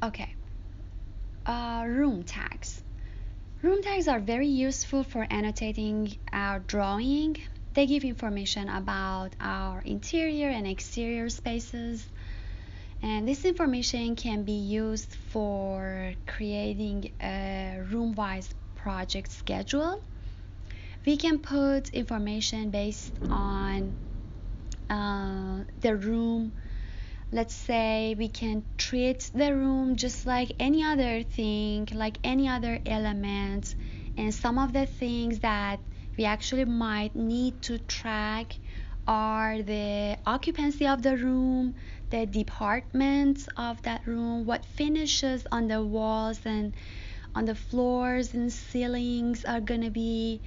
Okay, room tags. Room tags are very useful for annotating our drawing. They give information about our interior and exterior spaces, and this information can be used for creating a room-wise project schedule. We can put information based on the room. Let's say we can treat the room just like any other thing, like any other element, and some of the things that we actually might need to track are the occupancy of the room, the departments of that room, what finishes on the walls and on the floors and ceilings are gonna be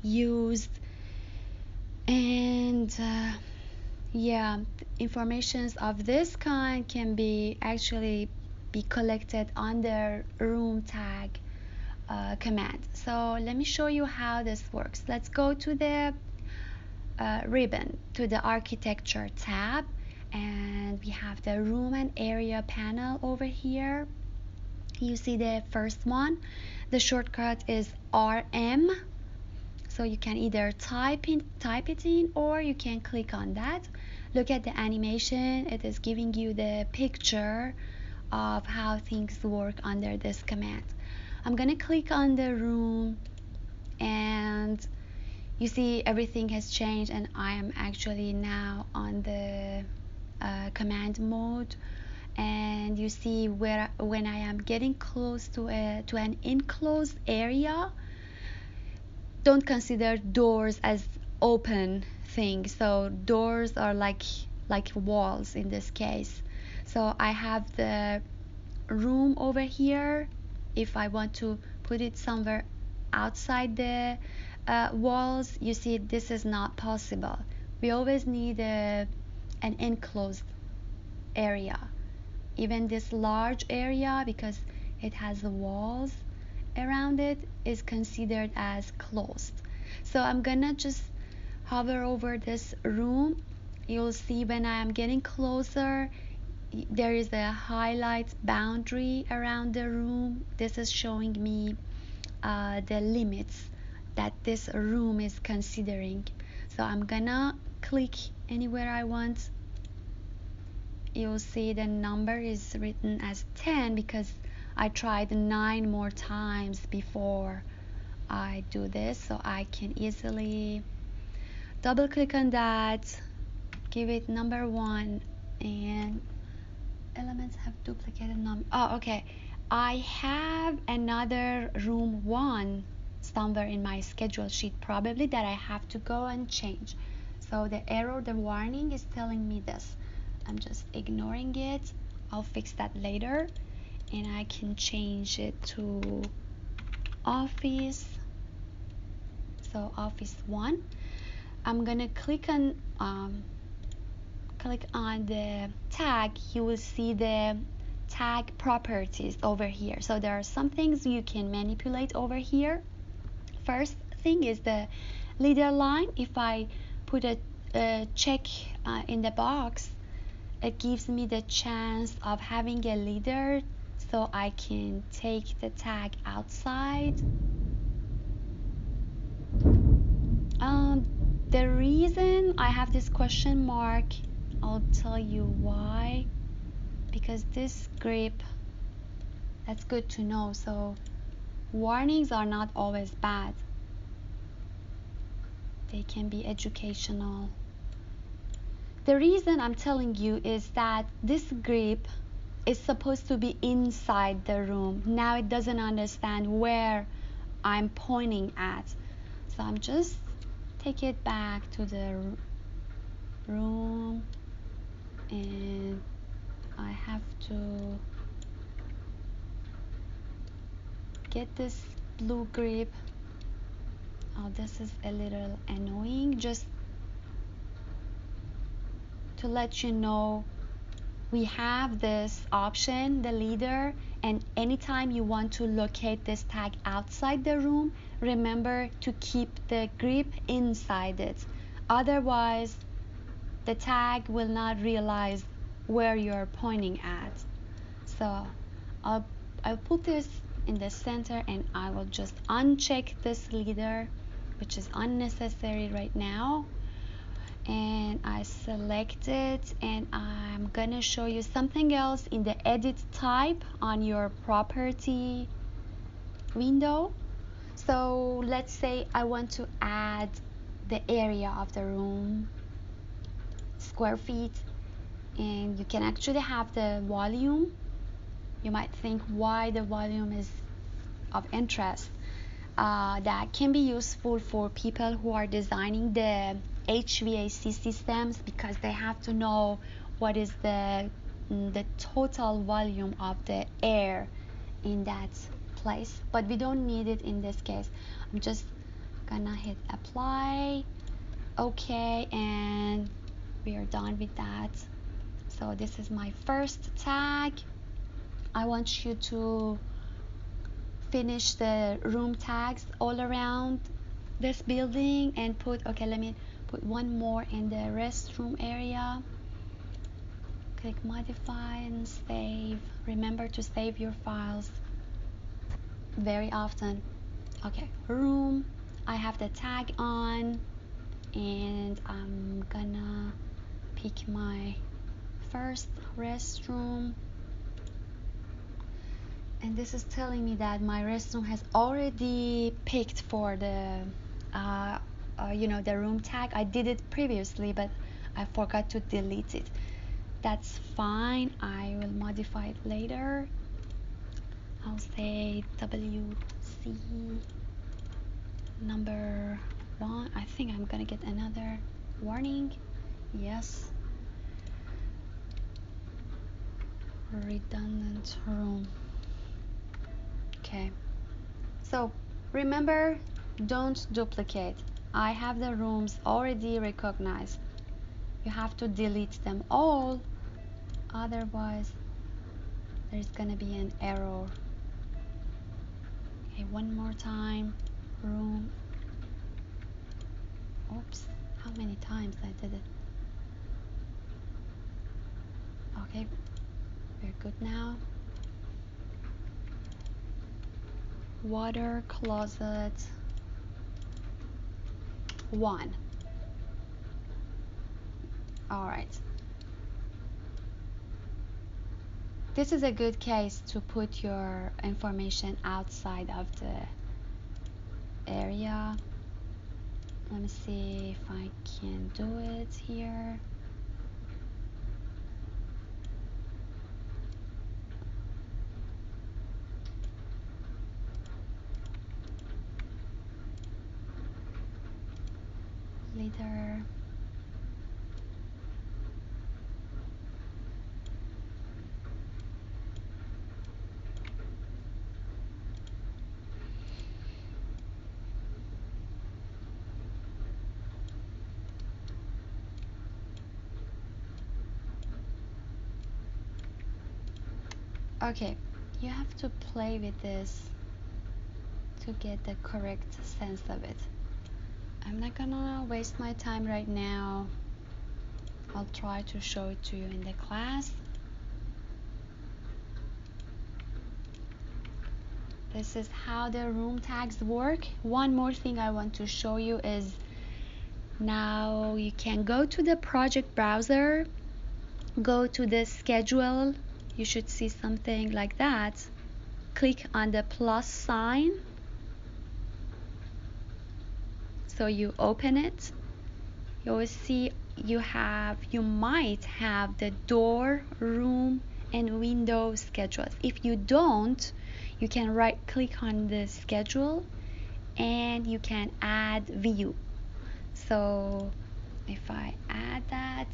used, and yeah, informations of this kind can be actually be collected under room tag command. So let me show you how this works. Let's go to the ribbon, to the architecture tab, and we have the room and area panel over here. You see the first one. The shortcut is RM. So you can either type it in, or you can click on that. Look at the animation. It is giving you the picture of how things work under this command. I'm gonna click on the room, and you see everything has changed, and I am actually now on the command mode. And you see where when I am getting close to an enclosed area, don't consider doors as open things. So doors are like walls in this case. So I have the room over here. If I want to put it somewhere outside the walls, you see this is not possible. We always need an enclosed area. Even this large area, because it has the walls around it, is considered as closed. So I'm gonna just hover over this room. You'll see when I am getting closer, there is a highlight boundary around the room. This is showing me the limits that this room is considering. So I'm gonna click anywhere I want. You'll see the number is written as 10 because I tried 9 more times before I do this, so I can easily double click on that, give it number 1, and elements have duplicated number. Oh, okay. I have another room 1 somewhere in my schedule sheet, probably, that I have to go and change. So the error, the warning is telling me this. I'm just ignoring it. I'll fix that later, and I can change it to office. So office 1. I'm gonna click on the tag. You will see the tag properties over here. So there are some things you can manipulate over here. First thing is the leader line. If I put a check in the box, it gives me the chance of having a leader, so I can take the tag outside. The reason I have this question mark, I'll tell you why. Because this grip, that's good to know. So warnings are not always bad. They can be educational. The reason I'm telling you is that this grip is supposed to be inside the room. Now it doesn't understand where I'm pointing at. So I'm just take it back to the room, and I have to get this blue grip. Oh, this is a little annoying. Just to let you know, we have this option, the leader, and anytime you want to locate this tag outside the room, remember to keep the grip inside it. Otherwise, the tag will not realize where you're pointing at. So I'll put this in the center, and I will just uncheck this leader, which is unnecessary right now, and I select it, and I'm gonna show you something else in the edit type on your property window. So let's say I want to add the area of the room, square feet, and you can actually have the volume. You might think why the volume is of interest. That can be useful for people who are designing the HVAC systems, because they have to know what is the total volume of the air in that place, but we don't need it in this case. I'm just gonna hit apply, okay, and we are done with that. So this is my first tag. I want you to finish the room tags all around this building and put, okay, let me put one more in the restroom area. Click modify and save. Remember to save your files very often. Okay, room, I have the tag on, and I'm gonna pick my first restroom, and this is telling me that my restroom has already picked for the the room tag. I did it previously, but I forgot to delete it. That's fine, I will modify it later. I'll say WC number 1. I think I'm gonna get another warning. Yes, redundant room. Okay, so remember, don't duplicate. I have the rooms already recognized. You have to delete them all, otherwise there's gonna be an error. Okay, one more time. Room. Oops, how many times I did it? Okay, we're good now. Water closet 1. All right. This is a good case to put your information outside of the area. Let me see if I can do it here. Leader. Okay, you have to play with this to get the correct sense of it. I'm not gonna waste my time right now. I'll try to show it to you in the class. This is how the room tags work. One more thing I want to show you is, now you can go to the project browser, go to the schedule. You should see something like that. Click on the plus sign. So you open it. You will see you might have the door, room, and window schedules. If you don't, you can right click on the schedule and you can add view. So if I add that,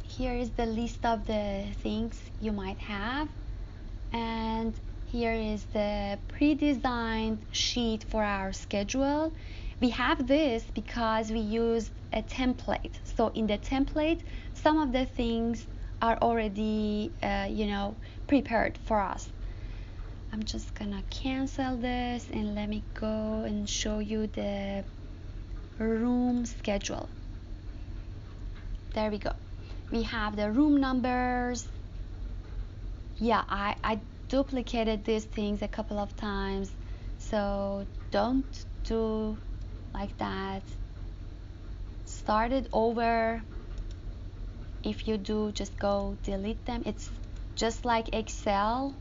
here is the list of the things you might have, and here is the pre-designed sheet for our schedule. We have this because we use a template. So in the template, some of the things are already prepared for us. I'm just gonna cancel this and let me go and show you the room schedule. There we go. We have the room numbers, Yeah, I duplicated these things a couple of times, so don't do like that. Start it over. If you do, just go delete them. It's just like Excel.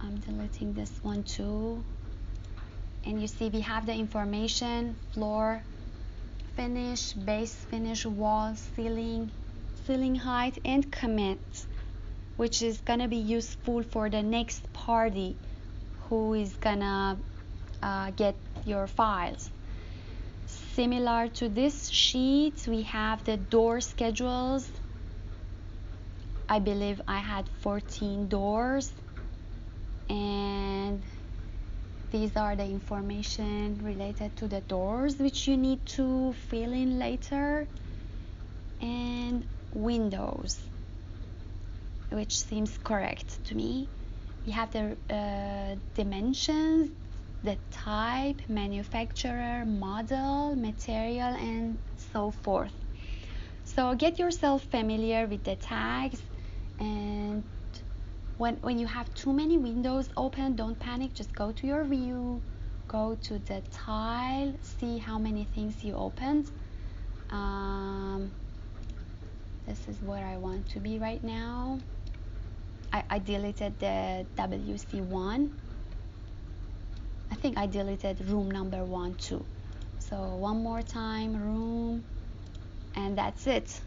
I'm deleting this one too. And you see we have the information: floor finish, base finish, wall, ceiling height, and comments, which is gonna be useful for the next party who is gonna get your files. Similar to this sheet, we have the door schedules. I believe I had 14 doors, and these are the information related to the doors which you need to fill in later, and windows, which seems correct to me. We have the dimensions, the type, manufacturer, model, material, and so forth. So get yourself familiar with the tags, and when you have too many windows open, don't panic. Just go to your view, go to the tile, see how many things you opened. This is where I want to be right now. I deleted the WC1. I think I deleted room number 1 too. So one more time, room, and that's it.